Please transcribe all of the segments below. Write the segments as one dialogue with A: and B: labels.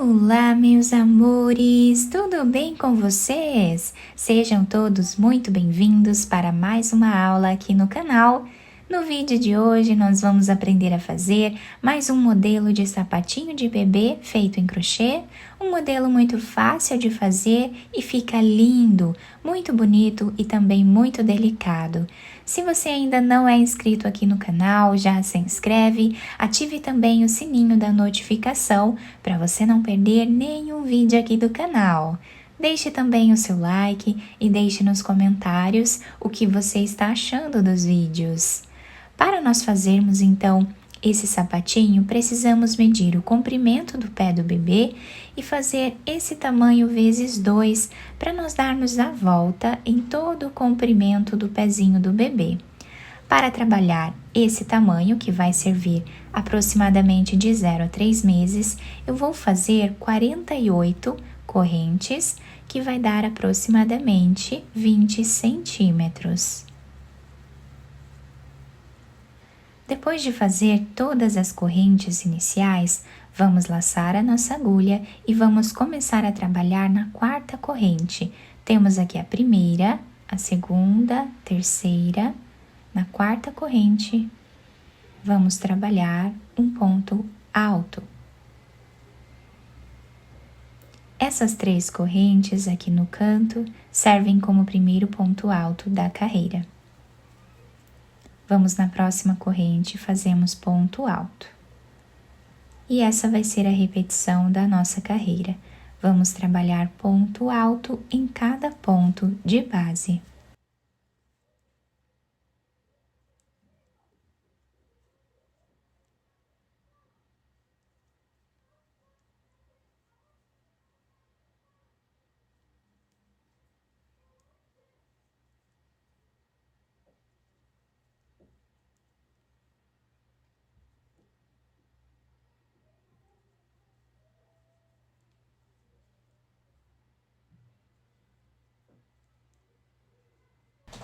A: Olá, meus amores! Tudo bem com vocês? Sejam todos muito bem-vindos para mais uma aula aqui no canal. No vídeo de hoje, nós vamos aprender a fazer mais um modelo de sapatinho de bebê feito em crochê, um modelo muito fácil de fazer e fica lindo, muito bonito e também muito delicado. Se você ainda não é inscrito aqui no canal, já se inscreve, ative também o sininho da notificação para você não perder nenhum vídeo aqui do canal. Deixe também o seu like e deixe nos comentários o que você está achando dos vídeos. Para nós fazermos então esse sapatinho, precisamos medir o comprimento do pé do bebê e fazer esse tamanho vezes 2 para nós darmos a volta em todo o comprimento do pezinho do bebê. Para trabalhar esse tamanho, que vai servir aproximadamente de 0 a 3 meses, eu vou fazer 48 correntes, que vai dar aproximadamente 20 centímetros. Depois de fazer todas as correntes iniciais, vamos laçar a nossa agulha e vamos começar a trabalhar na quarta corrente. Temos aqui a primeira, a segunda, terceira. Na quarta corrente, vamos trabalhar um ponto alto. Essas 3 correntes aqui no canto servem como primeiro ponto alto da carreira. Vamos na próxima corrente e fazemos ponto alto. E essa vai ser a repetição da nossa carreira. Vamos trabalhar ponto alto em cada ponto de base.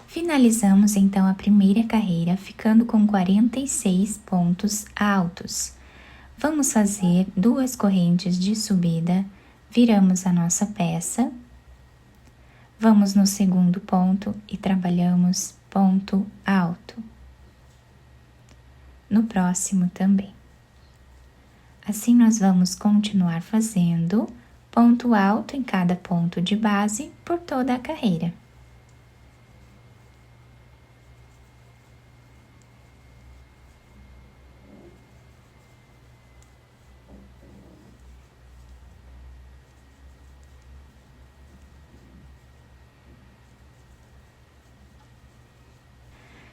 A: Finalizamos então a primeira carreira, ficando com 46 pontos altos. Vamos fazer 2 correntes de subida, viramos a nossa peça, vamos no segundo ponto e trabalhamos ponto alto. No próximo também. Assim nós vamos continuar fazendo ponto alto em cada ponto de base por toda a carreira.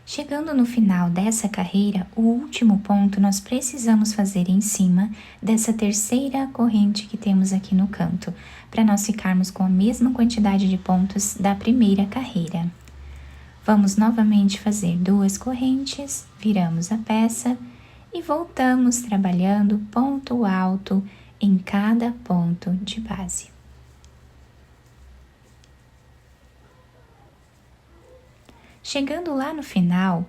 A: Chegando no final dessa carreira, o último ponto nós precisamos fazer em cima dessa terceira corrente que temos aqui no canto, para nós ficarmos com a mesma quantidade de pontos da primeira carreira. Vamos novamente fazer 2 correntes, viramos a peça e voltamos trabalhando ponto alto em cada ponto de base. Chegando lá no final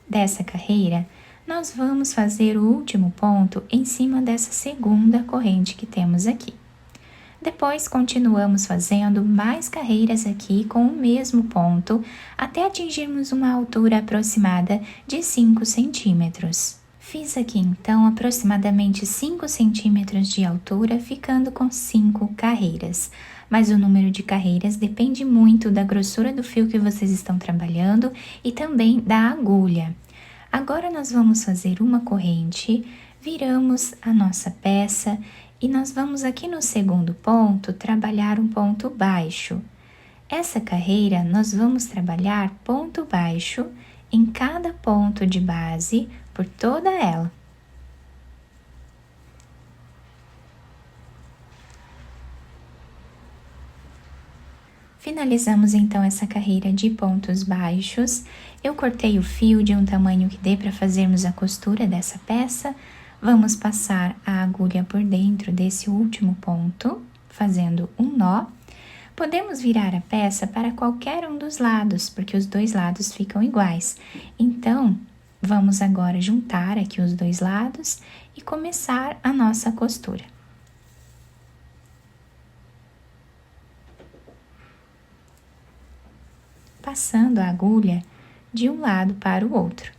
A: dessa carreira, nós vamos fazer o último ponto em cima dessa segunda corrente que temos aqui. Depois, continuamos fazendo mais carreiras aqui com o mesmo ponto, até atingirmos uma altura aproximada de 5 centímetros. Fiz aqui, então, aproximadamente 5 centímetros de altura, ficando com 5 carreiras. Mas o número de carreiras depende muito da grossura do fio que vocês estão trabalhando e também da agulha. Agora, nós vamos fazer uma corrente, viramos a nossa peça e nós vamos aqui no segundo ponto trabalhar um ponto baixo. Essa carreira, nós vamos trabalhar ponto baixo em cada ponto de base por toda ela. Finalizamos então essa carreira de pontos baixos. Eu cortei o fio de um tamanho que dê para fazermos a costura dessa peça. Vamos passar a agulha por dentro desse último ponto, fazendo um nó. Podemos virar a peça para qualquer um dos lados, porque os 2 lados ficam iguais. Então, vamos agora juntar aqui os 2 lados e começar a nossa costura. passando a agulha de um lado para o outro.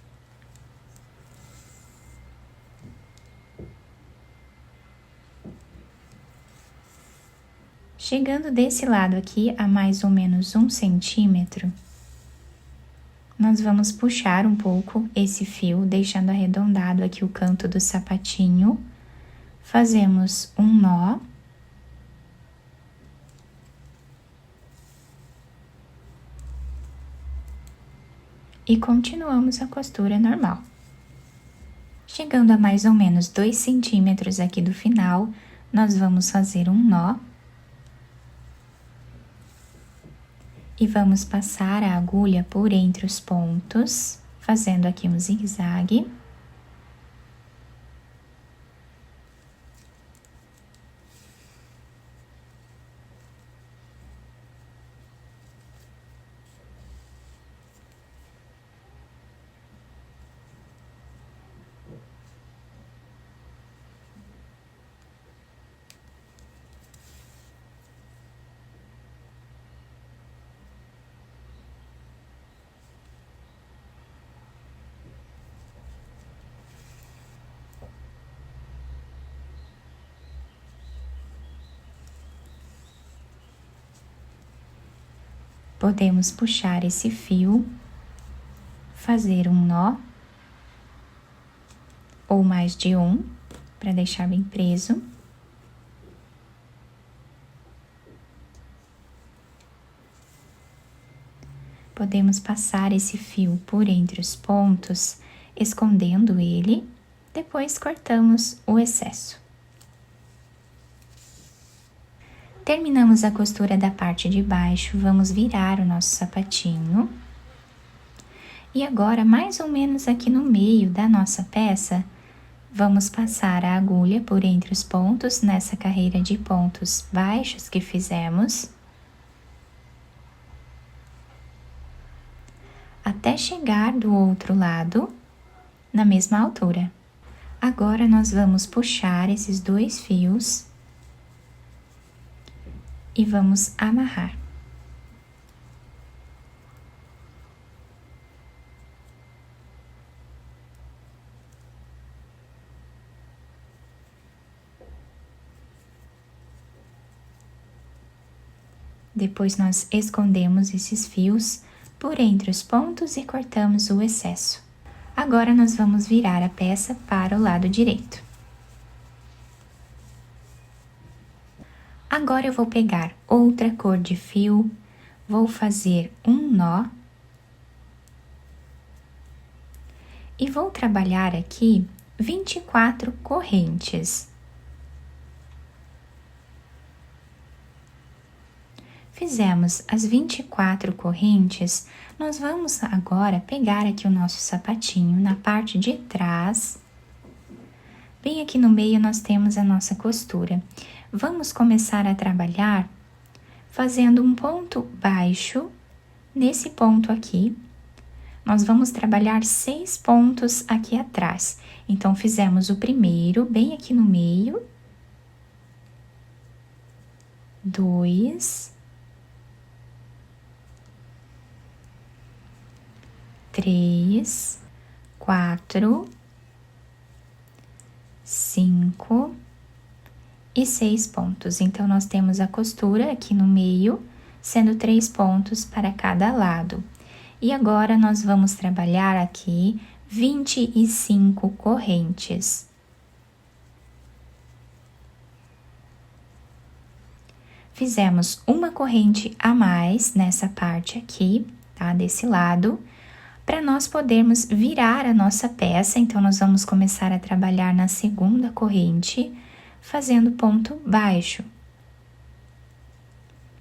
A: Chegando desse lado aqui a mais ou menos 1 centímetro, nós vamos puxar um pouco esse fio, deixando arredondado aqui o canto do sapatinho. Fazemos um nó. E continuamos a costura normal. Chegando a mais ou menos 2 centímetros aqui do final, nós vamos fazer um nó. E vamos passar a agulha por entre os pontos, fazendo aqui um zigue-zague. Podemos puxar esse fio, fazer um nó, ou mais de um, para deixar bem preso. Podemos passar esse fio por entre os pontos, escondendo ele, depois cortamos o excesso. Terminamos a costura da parte de baixo, vamos virar o nosso sapatinho. E agora, mais ou menos aqui no meio da nossa peça, vamos passar a agulha por entre os pontos, nessa carreira de pontos baixos que fizemos, até chegar do outro lado, na mesma altura. Agora, nós vamos puxar esses 2 fios e vamos amarrar. Depois nós escondemos esses fios por entre os pontos e cortamos o excesso. Agora nós vamos virar a peça para o lado direito. Agora eu vou pegar outra cor de fio, vou fazer um nó e vou trabalhar aqui 24 correntes. Fizemos as 24 correntes, nós vamos agora pegar aqui o nosso sapatinho na parte de trás. Bem aqui no meio nós temos a nossa costura. Vamos começar a trabalhar fazendo um ponto baixo nesse ponto aqui. Nós vamos trabalhar 6 pontos aqui atrás. Então, fizemos o primeiro bem aqui no meio. 2, 3, 4, 5 e 6 pontos. Então, nós temos a costura aqui no meio, sendo 3 pontos para cada lado. E agora, nós vamos trabalhar aqui 25 correntes. Fizemos uma corrente a mais nessa parte aqui, tá? Desse lado, para nós podermos virar a nossa peça. Então, nós vamos começar a trabalhar na segunda corrente, fazendo ponto baixo.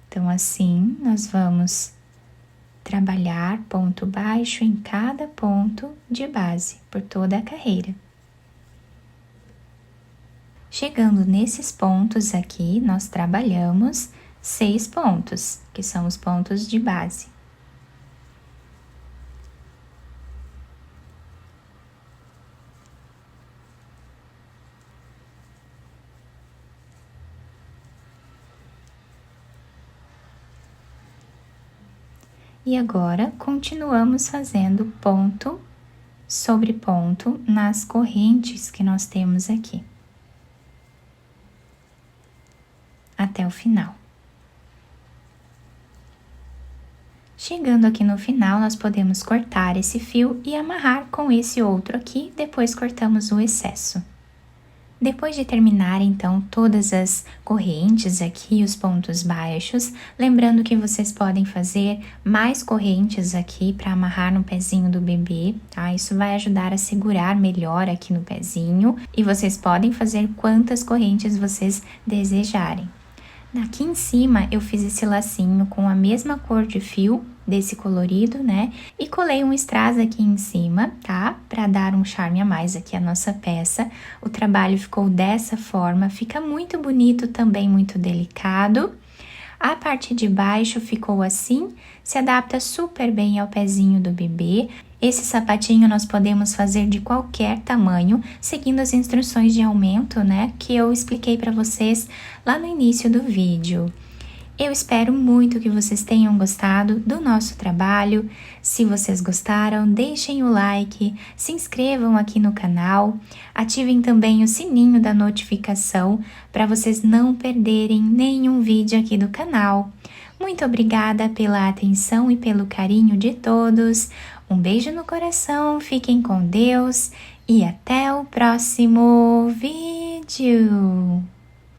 A: Então, assim, nós vamos trabalhar ponto baixo em cada ponto de base, por toda a carreira. Chegando nesses pontos aqui, nós trabalhamos 6 pontos, que são os pontos de base. E agora, continuamos fazendo ponto sobre ponto nas correntes que nós temos aqui, até o final. Chegando aqui no final, nós podemos cortar esse fio e amarrar com esse outro aqui, depois cortamos o excesso. Depois de terminar, então, todas as correntes aqui, os pontos baixos, lembrando que vocês podem fazer mais correntes aqui para amarrar no pezinho do bebê, tá? Isso vai ajudar a segurar melhor aqui no pezinho e vocês podem fazer quantas correntes vocês desejarem. Aqui em cima eu fiz esse lacinho com a mesma cor de fio desse colorido, né? E colei um strass aqui em cima, tá? Pra dar um charme a mais aqui à nossa peça. O trabalho ficou dessa forma, fica muito bonito também, muito delicado. A parte de baixo ficou assim, se adapta super bem ao pezinho do bebê. Esse sapatinho nós podemos fazer de qualquer tamanho, seguindo as instruções de aumento, né, que eu expliquei para vocês lá no início do vídeo. Eu espero muito que vocês tenham gostado do nosso trabalho. Se vocês gostaram, deixem o like, se inscrevam aqui no canal, ativem também o sininho da notificação para vocês não perderem nenhum vídeo aqui do canal. Muito obrigada pela atenção e pelo carinho de todos. Um beijo no coração, fiquem com Deus e até o próximo vídeo!